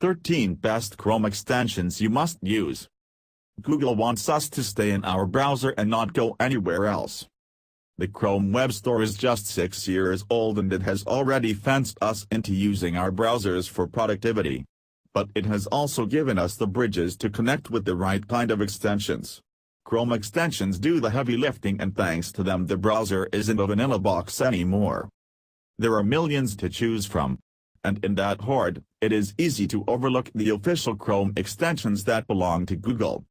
13 Best Chrome Extensions You Must Use. Google wants us to stay in our browser and not go anywhere else. The Chrome Web Store is just 6 years old and it has already fenced us into using our browsers for productivity. But it has also given us the bridges to connect with the right kind of extensions. Chrome extensions do the heavy lifting, and thanks to them the browser isn't a vanilla box anymore. There are millions to choose from. And in that horde, it is easy to overlook the official Chrome extensions that belong to Google.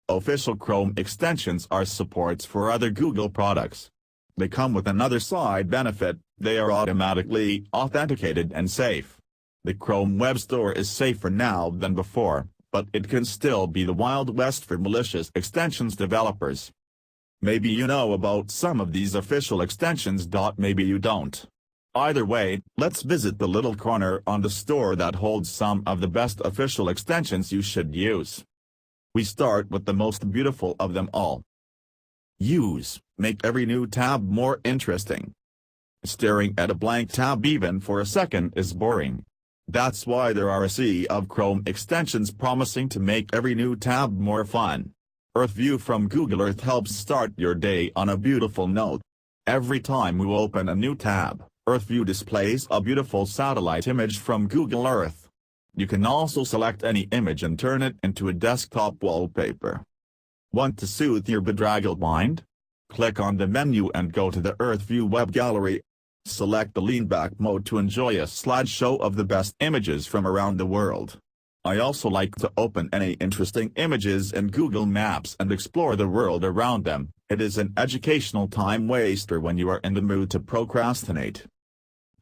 Official Chrome extensions are supports for other Google products. They come with another side benefit: they are automatically authenticated and safe. The Chrome Web Store is safer now than before, but it can still be the Wild West for malicious extensions developers. Maybe you know about some of these official extensions. Maybe you don't. Either way, let's visit the little corner on the store that holds some of the best official extensions you should use. We start with the most beautiful of them all. Use, make every new tab more interesting. Staring at a blank tab even for a second is boring. That's why there are a sea of Chrome extensions promising to make every new tab more fun. Earth View from Google Earth helps start your day on a beautiful note. Every time we open a new tab, Earth View displays a beautiful satellite image from Google Earth. You can also select any image and turn it into a desktop wallpaper. Want to soothe your bedraggled mind? Click on the menu and go to the Earth View web gallery. Select the lean-back mode to enjoy a slideshow of the best images from around the world. I also like to open any interesting images in Google Maps and explore the world around them. It is an educational time waster when you are in the mood to procrastinate.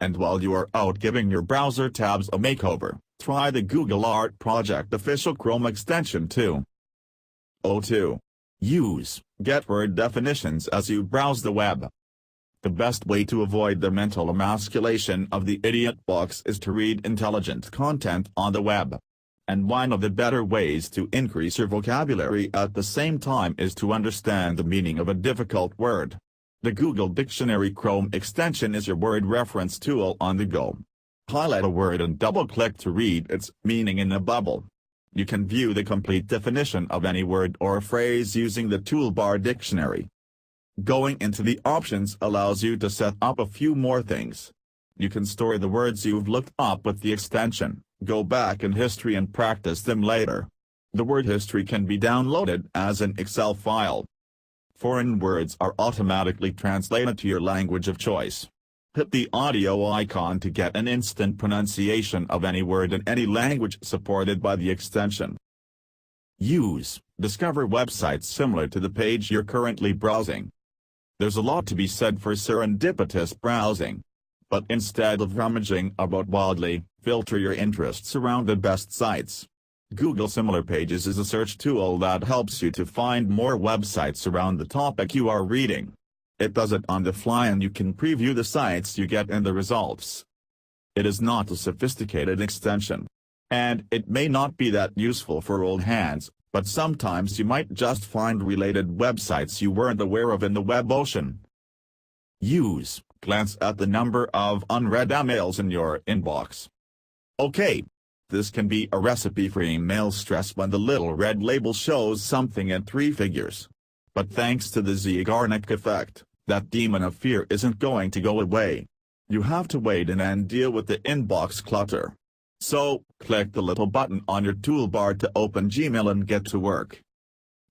And while you are out giving your browser tabs a makeover, try the Google Art Project official Chrome extension too. 2. Use, get word definitions as you browse the web. The best way to avoid the mental emasculation of the idiot box is to read intelligent content on the web. And one of the better ways to increase your vocabulary at the same time is to understand the meaning of a difficult word. The Google Dictionary Chrome extension is your word reference tool on the go. Highlight a word and double-click to read its meaning in a bubble. You can view the complete definition of any word or phrase using the toolbar dictionary. Going into the options allows you to set up a few more things. You can store the words you've looked up with the extension, go back in history and practice them later. The word history can be downloaded as an Excel file. Foreign words are automatically translated to your language of choice. Hit the audio icon to get an instant pronunciation of any word in any language supported by the extension. Use, discover websites similar to the page you're currently browsing. There's a lot to be said for serendipitous browsing. But instead of rummaging about wildly, filter your interests around the best sites. Google Similar Pages is a search tool that helps you to find more websites around the topic you are reading. It does it on the fly and you can preview the sites you get in the results. It is not a sophisticated extension. And it may not be that useful for old hands, but sometimes you might just find related websites you weren't aware of in the web ocean. Use, glance at the number of unread emails in your inbox. Okay. This can be a recipe for email stress when the little red label shows something in 3 figures. But thanks to the Zeigarnik effect, that demon of fear isn't going to go away. You have to wait and deal with the inbox clutter. So, click the little button on your toolbar to open Gmail and get to work.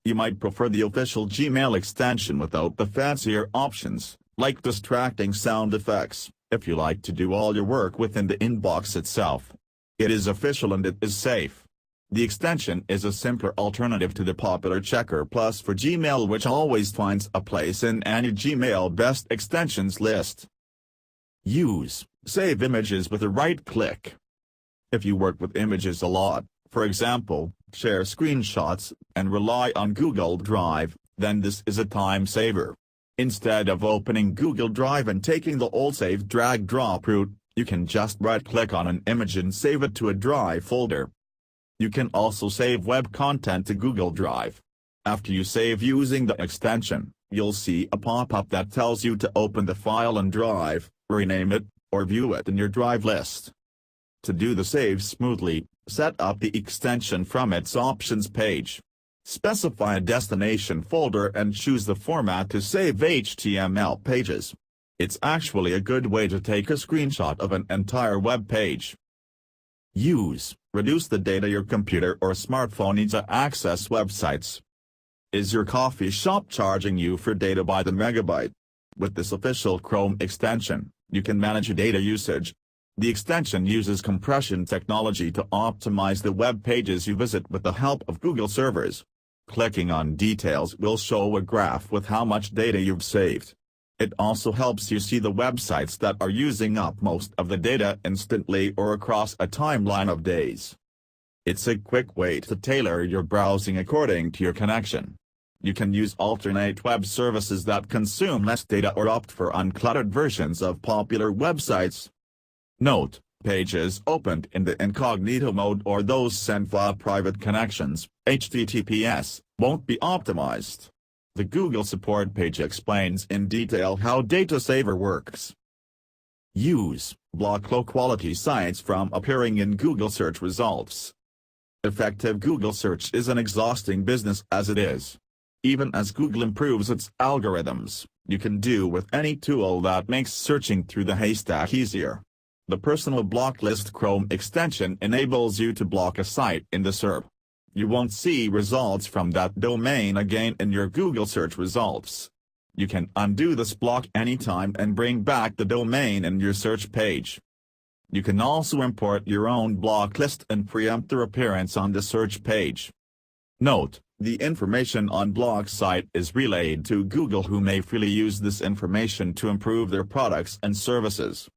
You might prefer the official Gmail extension without the fancier options, like distracting sound effects, if you like to do all your work within the inbox itself. It is official and it is safe. The extension is a simpler alternative to the popular Checker Plus for Gmail, which always finds a place in any Gmail best extensions list. Use, save images with a right click. If you work with images a lot, for example, share screenshots, and rely on Google Drive, then this is a time saver. Instead of opening Google Drive and taking the old save drag drop route, you can just right-click on an image and save it to a Drive folder. You can also save web content to Google Drive. After you save using the extension, you'll see a pop-up that tells you to open the file in Drive, rename it, or view it in your Drive list. To do the save smoothly, set up the extension from its options page. Specify a destination folder and choose the format to save HTML pages. It's actually a good way to take a screenshot of an entire web page. Use, reduce the data your computer or smartphone needs to access websites. Is your coffee shop charging you for data by the megabyte? With this official Chrome extension, you can manage your data usage. The extension uses compression technology to optimize the web pages you visit with the help of Google servers. Clicking on details will show a graph with how much data you've saved. It also helps you see the websites that are using up most of the data instantly or across a timeline of days. It's a quick way to tailor your browsing according to your connection. You can use alternate web services that consume less data or opt for uncluttered versions of popular websites. Note: pages opened in the incognito mode or those sent via private connections, HTTPS, won't be optimized. The Google support page explains in detail how Data Saver works. Use, block low-quality sites from appearing in Google search results. Effective Google search is an exhausting business as it is. Even as Google improves its algorithms, you can do with any tool that makes searching through the haystack easier. The Personal Block List Chrome extension enables you to block a site in the SERP. You won't see results from that domain again in your Google search results. You can undo this block anytime and bring back the domain in your search page. You can also import your own block list and preempt their appearance on the search page. Note: the information on block site is relayed to Google, who may freely use this information to improve their products and services.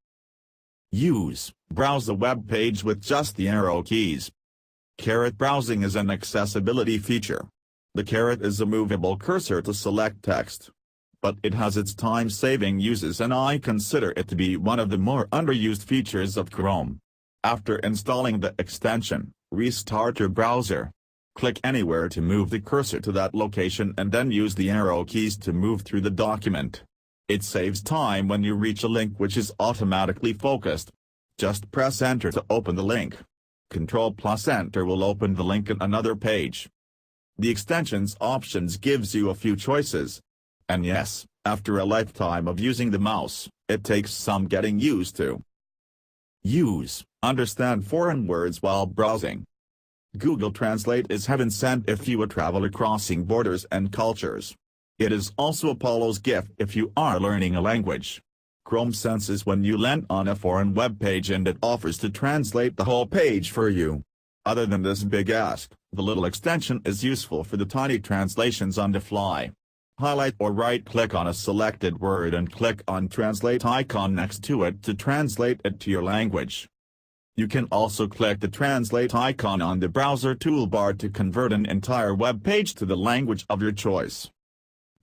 Use, browse the web page with just the arrow keys. Caret browsing is an accessibility feature. The caret is a movable cursor to select text. But it has its time-saving uses, and I consider it to be one of the more underused features of Chrome. After installing the extension, restart your browser. Click anywhere to move the cursor to that location and then use the arrow keys to move through the document. It saves time when you reach a link which is automatically focused. Just press Enter to open the link. Ctrl+Enter will open the link in another page. The extension's options gives you a few choices. And yes, after a lifetime of using the mouse, it takes some getting used to. Use, understand foreign words while browsing. Google Translate is heaven sent if you are a traveler crossing borders and cultures. It is also Apollo's gift if you are learning a language. Chrome senses when you land on a foreign web page and it offers to translate the whole page for you. Other than this big ask, the little extension is useful for the tiny translations on the fly. Highlight or right-click on a selected word and click on Translate icon next to it to translate it to your language. You can also click the Translate icon on the browser toolbar to convert an entire web page to the language of your choice.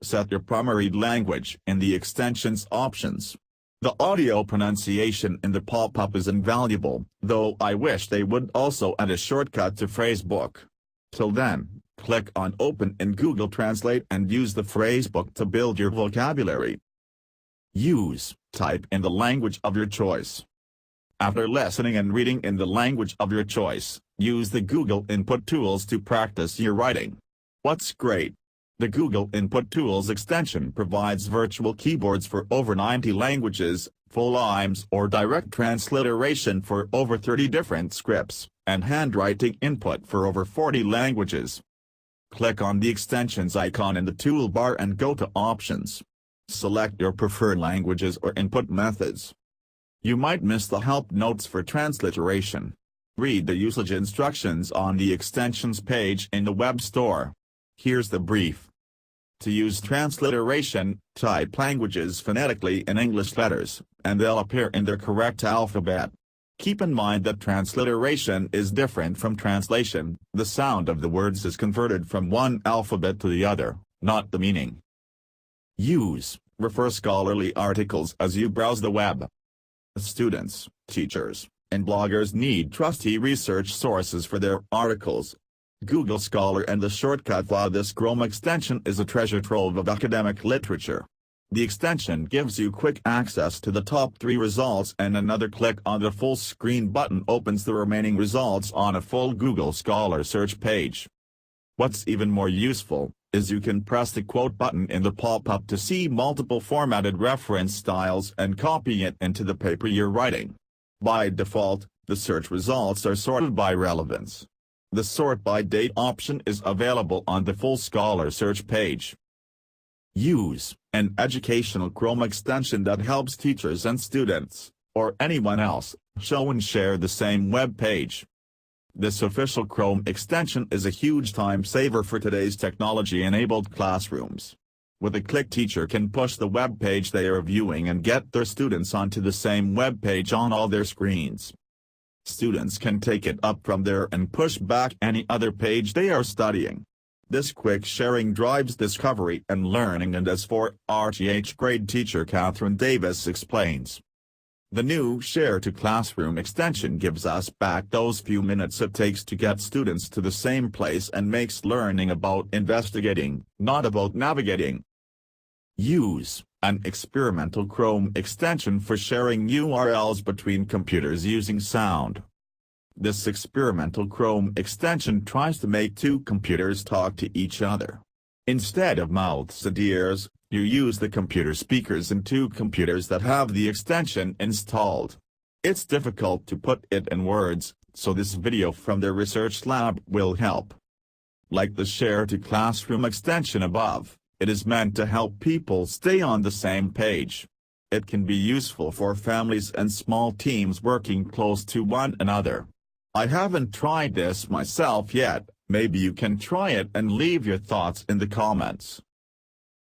Set your primary language in the extension's options. The audio pronunciation in the pop-up is invaluable, though I wish they would also add a shortcut to Phrasebook. Till then, click on Open in Google Translate and use the phrasebook to build your vocabulary. Use, type in the language of your choice. After listening and reading in the language of your choice, use the Google Input Tools to practice your writing. What's great? The Google Input Tools extension provides virtual keyboards for over 90 languages, full IMS or direct transliteration for over 30 different scripts, and handwriting input for over 40 languages. Click on the extensions icon in the toolbar and go to Options. Select your preferred languages or input methods. You might miss the help notes for transliteration. Read the usage instructions on the extensions page in the web store. Here's the brief. To use transliteration, type languages phonetically in English letters, and they'll appear in their correct alphabet. Keep in mind that transliteration is different from translation. The sound of the words is converted from one alphabet to the other, not the meaning. Use, refer scholarly articles as you browse the web. Students, teachers, and bloggers need trusty research sources for their articles. Google Scholar and the shortcut via this Chrome extension is a treasure trove of academic literature. The extension gives you quick access to the top 3 results, and another click on the full screen button opens the remaining results on a full Google Scholar search page. What's even more useful is you can press the quote button in the pop-up to see multiple formatted reference styles and copy it into the paper you're writing. By default, the search results are sorted by relevance. The sort by date option is available on the full Scholar search page. Use an educational Chrome extension that helps teachers and students, or anyone else, show and share the same web page. This official Chrome extension is a huge time saver for today's technology-enabled classrooms. With a click, teacher can push the web page they are viewing and get their students onto the same web page on all their screens. Students can take it up from there and push back any other page they are studying. This quick sharing drives discovery and learning, and as for RTH grade teacher Catherine Davis explains, the new Share to Classroom extension gives us back those few minutes it takes to get students to the same place and makes learning about investigating, not about navigating. Use an experimental Chrome extension for sharing URLs between computers using sound. This experimental Chrome extension tries to make 2 computers talk to each other. Instead of mouths and ears, you use the computer speakers in 2 computers that have the extension installed. It's difficult to put it in words, so this video from their research lab will help. Like the Share to Classroom extension above, it is meant to help people stay on the same page. It can be useful for families and small teams working close to one another. I haven't tried this myself yet, maybe you can try it and leave your thoughts in the comments.